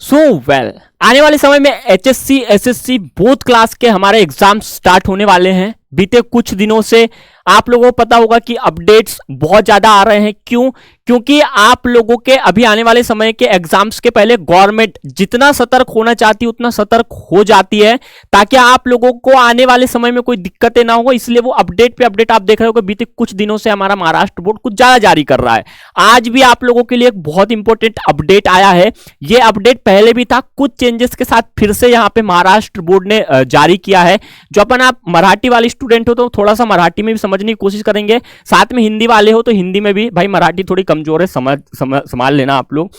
So well आने वाले समय में एचएससी एसएससी बोथ क्लास के हमारे एग्जाम स्टार्ट होने वाले हैं। बीते कुछ दिनों से आप लोगों को पता होगा कि अपडेट्स बहुत ज्यादा आ रहे हैं। क्यों? क्योंकि आप लोगों के अभी आने वाले समय के एग्जाम्स के पहले गवर्नमेंट जितना सतर्क होना चाहती है उतना सतर्क हो जाती है, ताकि आप लोगों को आने वाले समय में कोई दिक्कतें ना हो। इसलिए वो अपडेट पे अपडेट आप देख रहे हो। बीते कुछ दिनों से हमारा महाराष्ट्र बोर्ड कुछ ज्यादा जारी कर रहा है। आज भी आप लोगों के लिए एक बहुत इंपॉर्टेंट अपडेट आया है। ये अपडेट पहले भी था, कुछ चेंजेस के साथ फिर से यहाँ पे महाराष्ट्र बोर्ड ने जारी किया है। जो अपन आप मराठी वाले स्टूडेंट हो तो थोड़ा सा मराठी में भी समझने की कोशिश करेंगे, साथ में हिंदी वाले हो तो हिंदी में भी, भाई मराठी थोड़ी कमजोर है, संभाल लेना आप लोग।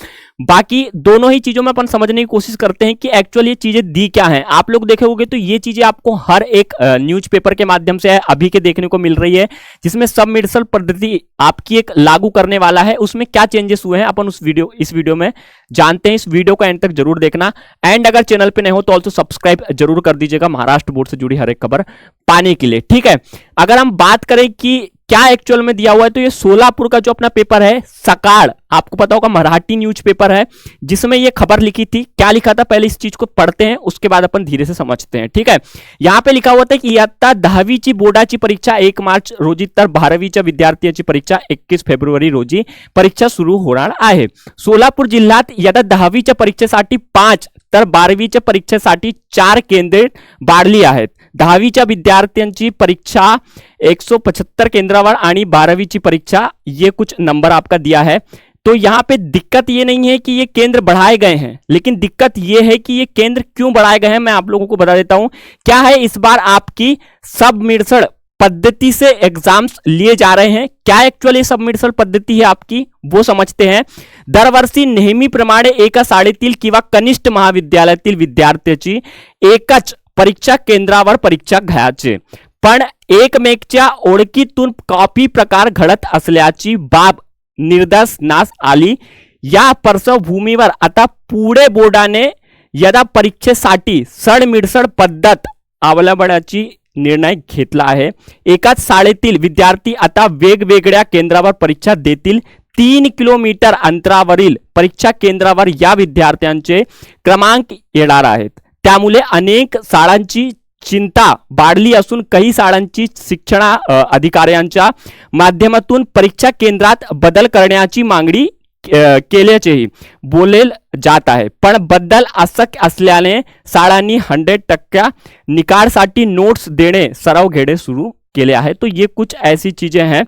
बाकी दोनों ही चीजों में अपन समझने की कोशिश करते हैं कि एक्चुअली ये चीजें दी क्या हैं। आप लोग देखोगे तो ये चीजें आपको हर एक न्यूज़पेपर के माध्यम से अभी के देखने को मिल रही है, जिसमें सबमिशन पद्धति आपकी एक लागू करने वाला है। उसमें क्या चेंजेस हुए हैं अपन इस वीडियो में जानते हैं। इस वीडियो को एंड तक जरूर देखना। एंड अगर चैनल पे नए हो तो ऑल्सो सब्सक्राइब जरूर कर दीजिएगा महाराष्ट्र बोर्ड से जुड़ी हर एक खबर पाने के लिए, ठीक है। अगर हम बात करें कि क्या एक्चुअल में दिया हुआ है, तो ये सोलापुर का जो अपना पेपर है सकाळ, आपको पता होगा मराठी न्यूज़पेपर है जिसमें ये खबर लिखी थी। क्या लिखा था पहले इस चीज को पढ़ते हैं, उसके बाद अपन धीरे से समझते हैं, ठीक है। यहां पे लिखा हुआ था की इयत्ता 10वीची बोर्डाची परीक्षा 1 मार्च रोजी तर 12वीच्या विद्यार्थ्यांची परीक्षा 21 फेब्रुवारी रोजी परीक्षा सुरू होणार आहे। सोलापूर जिल्ह्यात इयत्ता 10वीच्या परीक्षेसाठी 5 तर 12वीच्या परीक्षेसाठी 4 केंद्रे वाढली आहेत। 10वीच्या विद्यार्थ्यांची परीक्षा 175 केंद्रावर आणि 12वीची परीक्षा, ये कुछ नंबर आपका दिया है। तो यहां पे दिक्कत ये नहीं है कि ये केंद्र बढ़ाए गए हैं, लेकिन दिक्कत ये है कि ये केंद्र क्यों बढ़ाए गए हैं मैं आप लोगों को बता देता हूं। क्या है, इस बार आपकी सबमिशन पद्धति से एग्जाम्स लिए जा रहे हैं। क्या एक्चुअली सबमिशन पद्धति है आपकी वो समझते हैं। दरवर्षी नेहमीप्रमाणे एका शाळेतील किंवा कनिष्ठ महाविद्यालयातील विद्यार्थ्याची एकच परीक्षा केंद्रावर परीक्षा घ्यायची, पण एकमेकच्या ओळखीतून कॉपी प्रकार घडत असल्याची बाब निदर्शनास आली। या पार्श्वभूमीवर आता पुढे बोर्डाने यदा परीक्षेसाठी सरमिसळ पद्धत अवलंबण्याची निर्णय घेतला आहे। एकाच शाळेतील विद्यार्थी आता वेगवेगळ्या केंद्रावर परीक्षा देतील। 3 किलोमीटर अंतरावरील परीक्षा केंद्रावर या विद्यार्थ्यांचे क्रमांक येणार आहेत। त्यामुळे अनेक शाळांची चिंता वाढली असून काही शाळांची शिक्षण अधिकाऱ्यांच्या माध्यमातून परीक्षा केंद्रात बदल करण्याची मागणी केल्याचेही बोलले जात आहे। पण बदल अशक्य असल्याने शाळांनी 100% निकालसाठी नोट्स देणे सराव घेणे सुरू केले आहे। तो ये कुछ ऐसी चीजें हैं।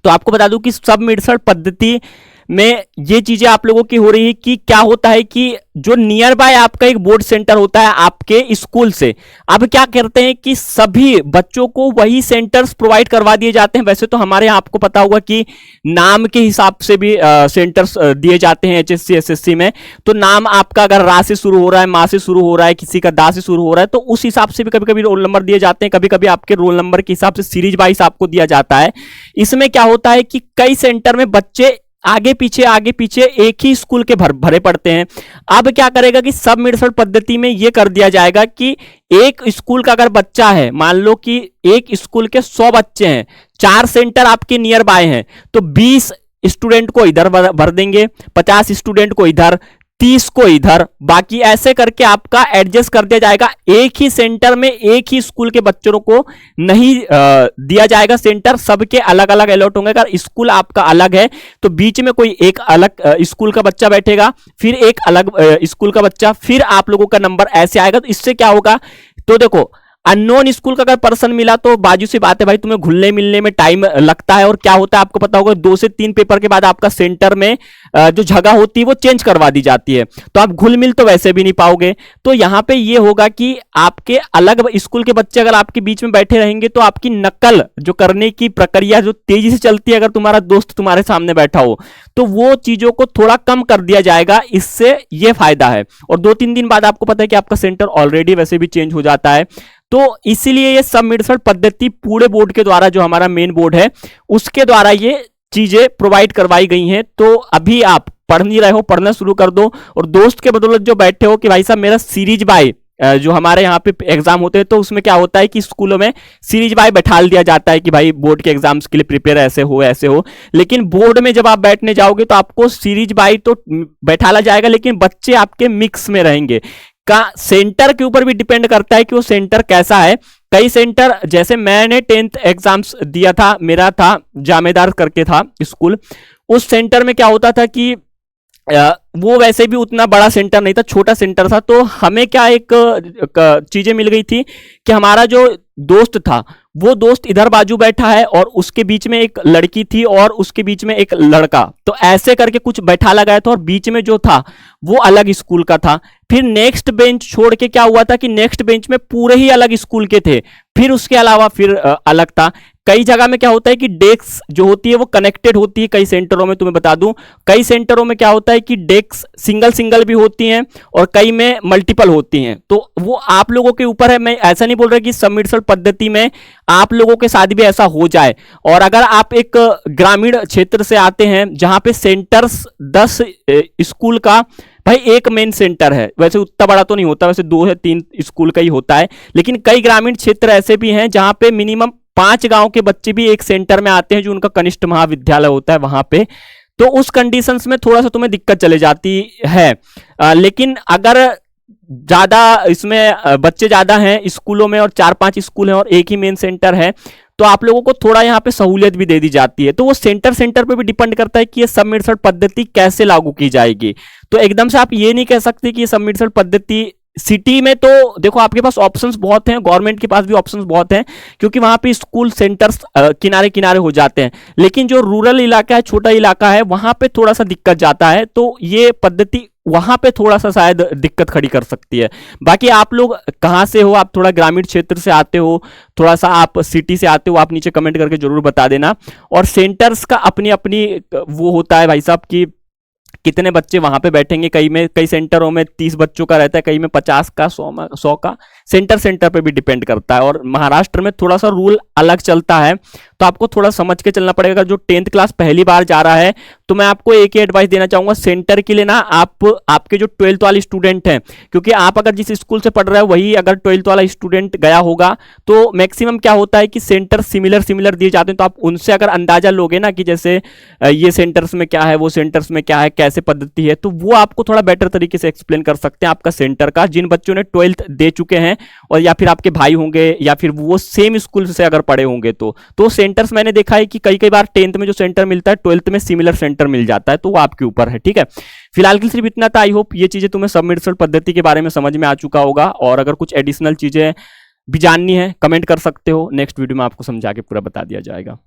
तो आपको बता दूं कि सबमिशन पद्धति में ये चीजें आप लोगों की हो रही है कि क्या होता है कि जो नियर बाय आपका एक बोर्ड सेंटर होता है आपके स्कूल से, अब क्या करते हैं कि सभी बच्चों को वही सेंटर्स प्रोवाइड करवा दिए जाते हैं। वैसे तो हमारे यहाँ आपको पता होगा कि नाम के हिसाब से भी सेंटर्स दिए जाते हैं एचएससी एसएससी में। तो नाम आपका अगर रा से शुरू हो रहा है, माँ से शुरू हो रहा है, किसी का दा से शुरू हो रहा है, तो उस हिसाब से भी कभी कभी रोल नंबर दिए जाते हैं। कभी कभी आपके रोल नंबर के हिसाब से सीरीज वाइज आपको दिया जाता है। इसमें क्या होता है कि कई सेंटर में बच्चे आगे पीछे एक ही स्कूल के भरे पड़ते हैं। अब क्या करेगा कि सबमिशन पद्धति में यह कर दिया जाएगा कि एक स्कूल का अगर बच्चा है, मान लो कि एक स्कूल के 100 बच्चे हैं, 4 सेंटर आपके नियर बाय हैं, तो 20 स्टूडेंट को इधर भर देंगे, 50 स्टूडेंट को इधर, 30 को इधर, बाकी ऐसे करके आपका एडजस्ट कर दिया जाएगा। एक ही सेंटर में एक ही स्कूल के बच्चों को नहीं दिया जाएगा सेंटर, सबके अलग अलग अलॉट होंगे। अगर स्कूल आपका अलग है तो बीच में कोई एक अलग स्कूल का बच्चा बैठेगा, फिर एक अलग स्कूल का बच्चा, फिर आप लोगों का नंबर ऐसे आएगा। तो इससे क्या होगा, तो देखो अननोन स्कूल का अगर पर्सन मिला तो बाजू से बात है भाई, तुम्हें घुलने मिलने में टाइम लगता है। और क्या होता है आपको पता होगा 2 से 3 पेपर के बाद आपका सेंटर में जो जगह होती है वो चेंज करवा दी जाती है, तो आप घुल मिल तो वैसे भी नहीं पाओगे। तो यहां पे ये होगा कि आपके अलग स्कूल के बच्चे अगर आपके बीच में बैठे रहेंगे तो आपकी नकल जो करने की प्रक्रिया जो तेजी से चलती है, अगर तुम्हारा दोस्त तुम्हारे सामने बैठा हो तो वो चीजों को थोड़ा कम कर दिया जाएगा। इससे ये फायदा है। और 2-3 दिन बाद आपको पता है कि आपका सेंटर ऑलरेडी वैसे भी चेंज हो जाता है। तो इसीलिए ये सबमिशन पद्धति पूरे बोर्ड के द्वारा, जो हमारा मेन बोर्ड है उसके द्वारा ये चीजें प्रोवाइड करवाई गई हैं। तो अभी आप पढ़ नहीं रहे हो, पढ़ना शुरू कर दो। और दोस्त के बदौलत जो बैठे हो कि भाई साहब मेरा सीरीज बाय जो हमारे यहाँ पे एग्जाम होते हैं तो उसमें क्या होता है कि स्कूलों में सीरीज बाय बैठा दिया जाता है कि भाई बोर्ड के एग्जाम्स के लिए प्रिपेयर ऐसे हो। लेकिन बोर्ड में जब आप बैठने जाओगे तो आपको सीरीज बाय तो बैठाला जाएगा, लेकिन बच्चे आपके मिक्स में रहेंगे। का सेंटर के ऊपर भी डिपेंड करता है कि वो सेंटर कैसा है। कई सेंटर, जैसे मैंने 10th एग्जाम्स दिया था, मेरा था जामेदार करके था स्कूल, उस सेंटर में क्या होता था कि वो वैसे भी उतना बड़ा सेंटर नहीं था, छोटा सेंटर था। तो हमें क्या एक चीजें मिल गई थी कि हमारा जो दोस्त था वो दोस्त इधर बाजू बैठा है और उसके बीच में एक लड़की थी और उसके बीच में एक लड़का, तो ऐसे करके कुछ बैठा लगाया था और बीच में जो था वो अलग स्कूल का था। फिर नेक्स्ट बेंच छोड़ के क्या हुआ था कि नेक्स्ट बेंच में पूरे ही अलग स्कूल के थे, फिर उसके अलावा फिर अलग था। कई जगह में क्या होता है कि डेस्क जो होती है वो कनेक्टेड होती है, कई सेंटरों में तुम्हें बता दूं, कई सेंटरों में क्या होता है कि डेस्क सिंगल सिंगल भी होती हैं और कई में मल्टीपल होती हैं। तो वो आप लोगों के ऊपर है, मैं ऐसा नहीं बोल रहा कि सबमिशन पद्धति में आप लोगों के साथ भी ऐसा हो जाए। और अगर आप एक ग्रामीण क्षेत्र से आते हैं जहां पे सेंटर्स 10 स्कूल का, भाई एक मेन सेंटर है, वैसे उतना बड़ा तो नहीं होता, वैसे 2 या 3 स्कूल का ही होता है, लेकिन कई ग्रामीण क्षेत्र ऐसे भी हैं जहां पे मिनिमम 5 गांव के बच्चे भी एक सेंटर में आते हैं जो उनका कनिष्ठ महाविद्यालय होता है वहां पे। तो उस कंडीशंस में थोड़ा सा तुम्हें दिक्कत चले जाती है। लेकिन अगर ज्यादा इसमें बच्चे ज्यादा हैं स्कूलों में और 4-5 स्कूल हैं और एक ही मेन सेंटर है, तो आप लोगों को थोड़ा यहाँ पे सहूलियत भी दे दी जाती है। तो वो सेंटर पे भी डिपेंड करता है कि ये सबमिशन पद्धति कैसे लागू की जाएगी। तो एकदम से आप ये नहीं कह सकते कि ये सबमिशन पद्धति सिटी में, तो देखो आपके पास ऑप्शंस बहुत हैं, गवर्नमेंट के पास भी ऑप्शंस बहुत हैं, क्योंकि वहां पे स्कूल सेंटर्स किनारे किनारे हो जाते हैं। लेकिन जो रूरल इलाका है, छोटा इलाका है, वहां पे थोड़ा सा दिक्कत जाता है, तो ये पद्धति वहां पे थोड़ा सा शायद दिक्कत खड़ी कर सकती है। बाकी आप लोग कहां से हो, आप थोड़ा ग्रामीण क्षेत्र से आते हो, थोड़ा सा आप सिटी से आते हो, आप नीचे कमेंट करके जरूर बता देना। और सेंटर्स का अपनी अपनी वो होता है भाई साहब की कितने बच्चे वहां पे बैठेंगे। कई सेंटरों में 30 बच्चों का रहता है, कई में 50 का, 100 का, सेंटर पे भी डिपेंड करता है। और महाराष्ट्र में थोड़ा सा रूल अलग चलता है, तो आपको थोड़ा समझ के चलना पड़ेगा। जो 10th क्लास पहली बार जा रहा है तो मैं आपको एक ही एडवाइस देना चाहूंगा, सेंटर के लिए ना आपके जो 12th वाले स्टूडेंट हैं, क्योंकि आप अगर जिस स्कूल से पढ़ रहे हो वही अगर 12th वाला स्टूडेंट गया होगा तो मैक्सिमम क्या होता है कि सेंटर सिमिलर दिए जाते हैं। तो आप उनसे अगर अंदाजा लोगे ना कि जैसे ये सेंटर्स में क्या है, वो सेंटर्स में क्या है, कैसे पद्धति है, तो वो आपको थोड़ा बेटर तरीके से एक्सप्लेन कर सकते हैं आपका सेंटर का। जिन बच्चों ने 12th दे चुके हैं और या फिर आपके भाई होंगे या फिर वो सेम स्कूल से अगर पढ़े होंगे तो सेंटर्स मैंने देखा है कि कई बार 10th में जो सेंटर मिलता है 12th में सिमिलर सेंटर मिल जाता है, तो वो आपके ऊपर है। ठीक है, फिलहाल के लिए सिर्फ इतना था। आई होप ये चीजें तुम्हें सबमिशन पद्धति के बारे में समझ में आ चुका होगा, और अगर कुछ एडिशनल चीजें भी जाननी है कमेंट कर सकते हो, नेक्स्ट वीडियो में आपको समझा के पूरा बता दिया जाएगा।